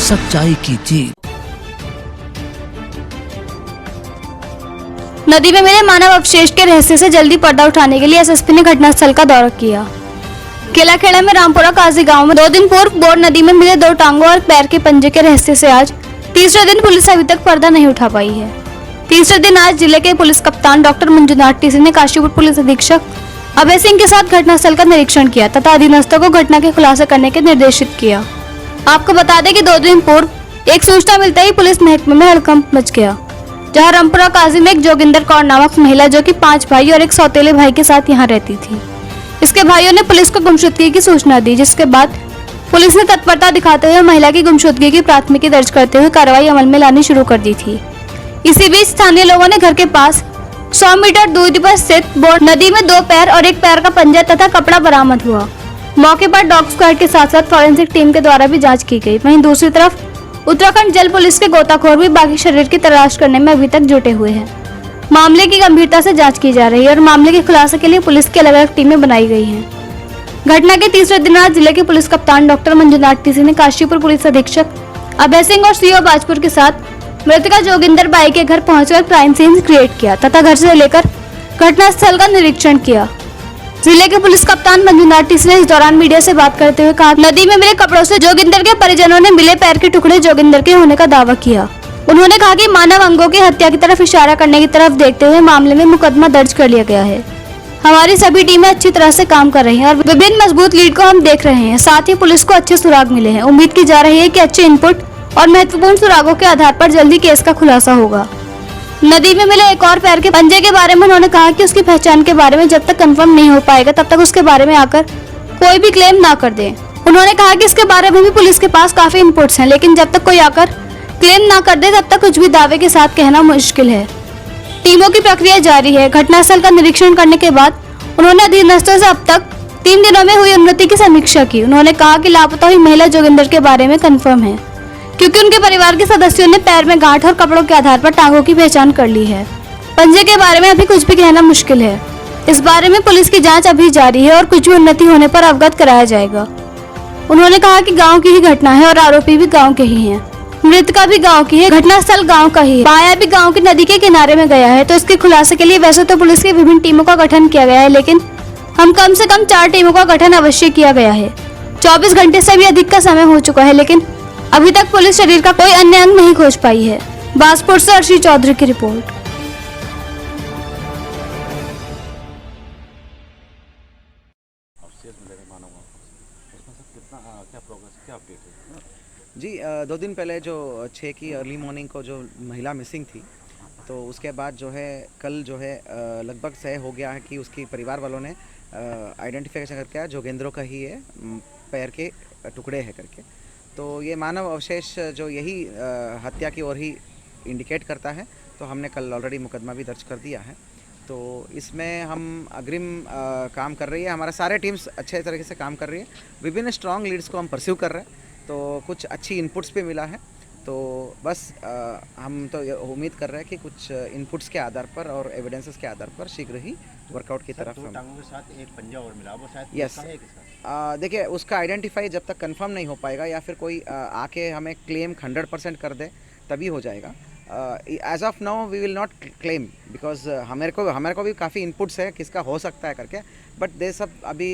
सच्चाई की जीत। नदी में मिले मानव अवशेष के रहस्य से जल्दी पर्दा उठाने के लिए एसएसपी ने घटनास्थल का दौरा किया। केलाखेड़ा में रामपुरा काजी गांव में 2 दिन पूर्व बोर नदी में मिले 2 टांगों और पैर के पंजे के रहस्य से आज तीसरे दिन पुलिस अभी तक पर्दा नहीं उठा पाई है। तीसरे दिन आज जिले के पुलिस कप्तान डॉक्टर मंजुनाथ टीसी ने काशीपुर पुलिस अधीक्षक अभय सिंह के साथ घटनास्थल का निरीक्षण किया तथा अधीनस्थों को घटना के खुलासा करने के निर्देशित किया। आपको बता दें कि 2 दिन पूर्व एक सूचना मिलते ही पुलिस महकमे में हड़कंप मच गया, जहां रामपुरा काजी में एक जोगिंदर कौर नामक महिला जो कि 5 भाई और एक सौतेले भाई के साथ यहां रहती थी, इसके भाइयों ने पुलिस को गुमशुदगी की सूचना दी, जिसके बाद पुलिस ने तत्परता दिखाते हुए महिला की गुमशुदगी की प्राथमिकी दर्ज करते हुए कार्रवाई अमल में लानी शुरू कर दी थी। इसी बीच स्थानीय लोगों ने घर के पास 100 मीटर दूरी पर स्थित बोर नदी में 2 पैर और 1 पैर का पंजा तथा कपड़ा बरामद हुआ। मौके पर डॉग स्क्वाड के साथ साथ फॉरेंसिक टीम के द्वारा भी जांच की गई। वहीं दूसरी तरफ उत्तराखंड जल पुलिस के गोताखोर भी बाकी शरीर की तलाश करने में अभी तक जुटे हुए हैं। मामले की गंभीरता से जांच की जा रही है और मामले के खुलासे के लिए पुलिस की अलग अलग टीमें बनाई गई हैं। घटना के तीसरे दिन आज जिले के पुलिस कप्तान डॉक्टर मंजुनाथ टीसी ने काशीपुर पुलिस अधीक्षक अभय सिंह और सीओ बाजपुर के साथ मृतका जोगिंदर बाई के घर पहुंचकर क्राइम सीन क्रिएट किया तथा घर से लेकर घटनास्थल का निरीक्षण किया। जिले के पुलिस कप्तान मंजुनाथ टीसी ने इस दौरान मीडिया से बात करते हुए कहा, नदी में मिले कपड़ों से जोगिंदर के परिजनों ने मिले पैर के टुकड़े जोगिंदर के होने का दावा किया। उन्होंने कहा कि मानव अंगों की हत्या की तरफ इशारा करने की तरफ देखते हुए मामले में मुकदमा दर्ज कर लिया गया है। हमारी सभी टीमें अच्छी तरह से काम कर रही हैं और विभिन्न मजबूत लीड को हम देख रहे हैं। साथ ही पुलिस को अच्छे सुराग मिले हैं। उम्मीद की जा रही है कि अच्छे इनपुट और महत्वपूर्ण सुरागों के आधार पर जल्दी केस का खुलासा होगा। नदी में मिले एक और पैर के पंजे के बारे में उन्होंने कहा कि उसकी पहचान के बारे में जब तक कंफर्म नहीं हो पाएगा तब तक उसके बारे में आकर कोई भी क्लेम ना कर दे। उन्होंने कहा कि इसके बारे में भी पुलिस के पास काफी इनपुट्स हैं, लेकिन जब तक कोई आकर क्लेम ना कर दे तब तक कुछ भी दावे के साथ कहना मुश्किल है। टीमों की प्रक्रिया जारी है। घटनास्थल का निरीक्षण करने के बाद उन्होंने अधीनस्थों से अब तक 3 दिनों में हुई उन्नति की समीक्षा की। उन्होंने कहा कि लापता हुई महिला जोगिंदर के बारे में कंफर्म है, क्योंकि उनके परिवार के सदस्यों ने पैर में गांठ और कपड़ों के आधार पर टांगों की पहचान कर ली है। पंजे के बारे में अभी कुछ भी कहना मुश्किल है। इस बारे में पुलिस की जांच अभी जारी है और कुछ भी उन्नति होने पर अवगत कराया जाएगा। उन्होंने कहा कि गांव की ही घटना है और आरोपी भी गांव के ही हैं। मृतका भी गांव की है, घटनास्थल गांव का ही है, पाया भी गांव की नदी के किनारे में गया है। तो इसके खुलासे के लिए वैसे तो पुलिस की विभिन्न टीमों का गठन किया गया है, लेकिन हम कम से कम 4 टीमों का गठन अवश्य किया गया है। 24 घंटे से भी अधिक का समय हो चुका है, लेकिन अभी तक पुलिस शरीर का कोई अन्य अंग नहीं खोज पाई है। बाजपुर से अर्शी चौधरी की रिपोर्ट। जी 2 दिन पहले जो 6 की अर्ली मॉर्निंग को जो महिला मिसिंग थी, तो उसके बाद जो है कल जो है लगभग तय हो गया है कि उसकी परिवार वालों ने आइडेंटिफिकेशन करके जोगेंद्रो का ही है, पैर के टुकड़े हैं करके। तो ये मानव अवशेष जो यही हत्या की ओर ही इंडिकेट करता है, तो हमने कल ऑलरेडी मुकदमा भी दर्ज कर दिया है। तो इसमें हम अग्रिम काम कर रही है, हमारा सारे टीम्स अच्छे तरीके से काम कर रही है। विभिन्न स्ट्रॉन्ग लीड्स को हम परस्यू कर रहे हैं, तो कुछ अच्छी इनपुट्स पे मिला है। तो बस हम तो उम्मीद कर रहे हैं कि कुछ इनपुट्स के आधार पर और एविडेंसेस के आधार पर शीघ्र ही वर्कआउट की तरफ हम। टांगों के साथ एक पंजा और मिला, वो शायद यस, देखिए उसका आइडेंटिफाई जब तक कंफर्म नहीं हो पाएगा या फिर कोई आके हमें क्लेम 100% कर दे तभी हो जाएगा। As of now we will not claim, because हमारे को भी काफ़ी इनपुट्स है किसका हो सकता है करके, बट दे सब अभी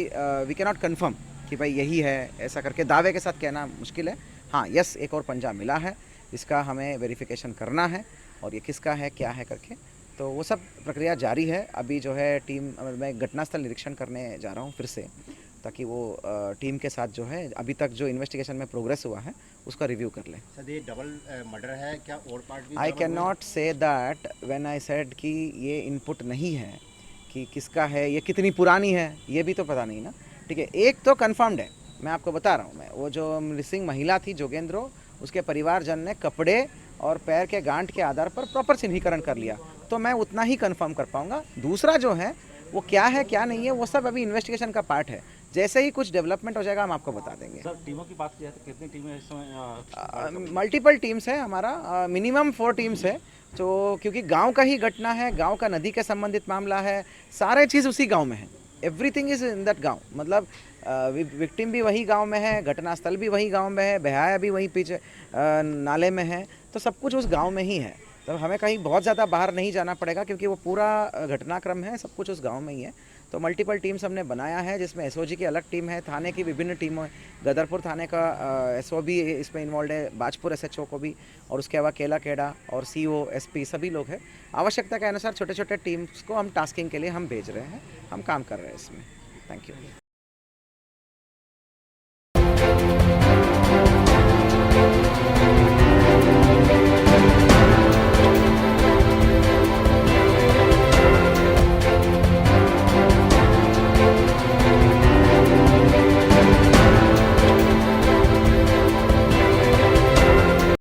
वी कैन नॉट कन्फर्म कि भाई यही है, ऐसा करके दावे के साथ कहना मुश्किल है। हाँ यस, एक और पंजा मिला है, इसका हमें वेरिफिकेशन करना है और ये किसका है क्या है करके, तो वो सब प्रक्रिया जारी है। अभी जो है टीम, मैं घटनास्थल निरीक्षण करने जा रहा हूँ फिर से, ताकि वो टीम के साथ जो है अभी तक जो इन्वेस्टिगेशन में प्रोग्रेस हुआ है उसका रिव्यू कर लें। सर ये डबल मर्डर है क्या, और पार्ट भी? I can not say that when I said कि ये इनपुट नहीं है कि किसका है, ये कितनी पुरानी है, ये भी तो पता नहीं ना। ठीक है, एक तो कन्फर्म्ड है, मैं आपको बता रहा हूँ। मैं वो जो मिसिंग महिला थी जोगेंद्रो, उसके परिवारजन ने कपड़े और पैर के गांठ के आधार पर प्रॉपर चिन्हीकरण कर लिया, तो मैं उतना ही कंफर्म कर पाऊंगा। दूसरा जो है वो क्या है क्या नहीं है, वो सब अभी इन्वेस्टिगेशन का पार्ट है। जैसे ही कुछ डेवलपमेंट हो जाएगा हम आपको बता देंगे। सर टीमों की बात की जाए तो कितनी टीमें इस समय? मल्टीपल टीम्स है हमारा, मिनिमम 4 टीम्स है। तो क्योंकि गांव का ही घटना है, गांव का नदी के संबंधित मामला है, सारे चीज़ उसी गांव में है, एवरीथिंग इज़ इन दैट गांव। मतलब विक्टिम भी वही गांव में है, घटनास्थल भी वही गांव में है, बहाया भी वहीं पीछे नाले में है, तो सब कुछ उस गांव में ही है। तो हमें कहीं बहुत ज़्यादा बाहर नहीं जाना पड़ेगा क्योंकि वो पूरा घटनाक्रम है, सब कुछ उस गांव में ही है। तो मल्टीपल टीम्स हमने बनाया है जिसमें एसओजी की अलग टीम है, थाने की विभिन्न टीमों, गदरपुर थाने का एसओ भी इसमें इन्वॉल्व है, बाजपुर एसएचओ को भी, और उसके अलावा केला खेड़ा और सीओ एसपी सभी लोग हैं। आवश्यकता के अनुसार छोटे छोटे टीम्स को हम टास्किंग के लिए हम भेज रहे हैं, हम काम कर रहे हैं इसमें। Thank you.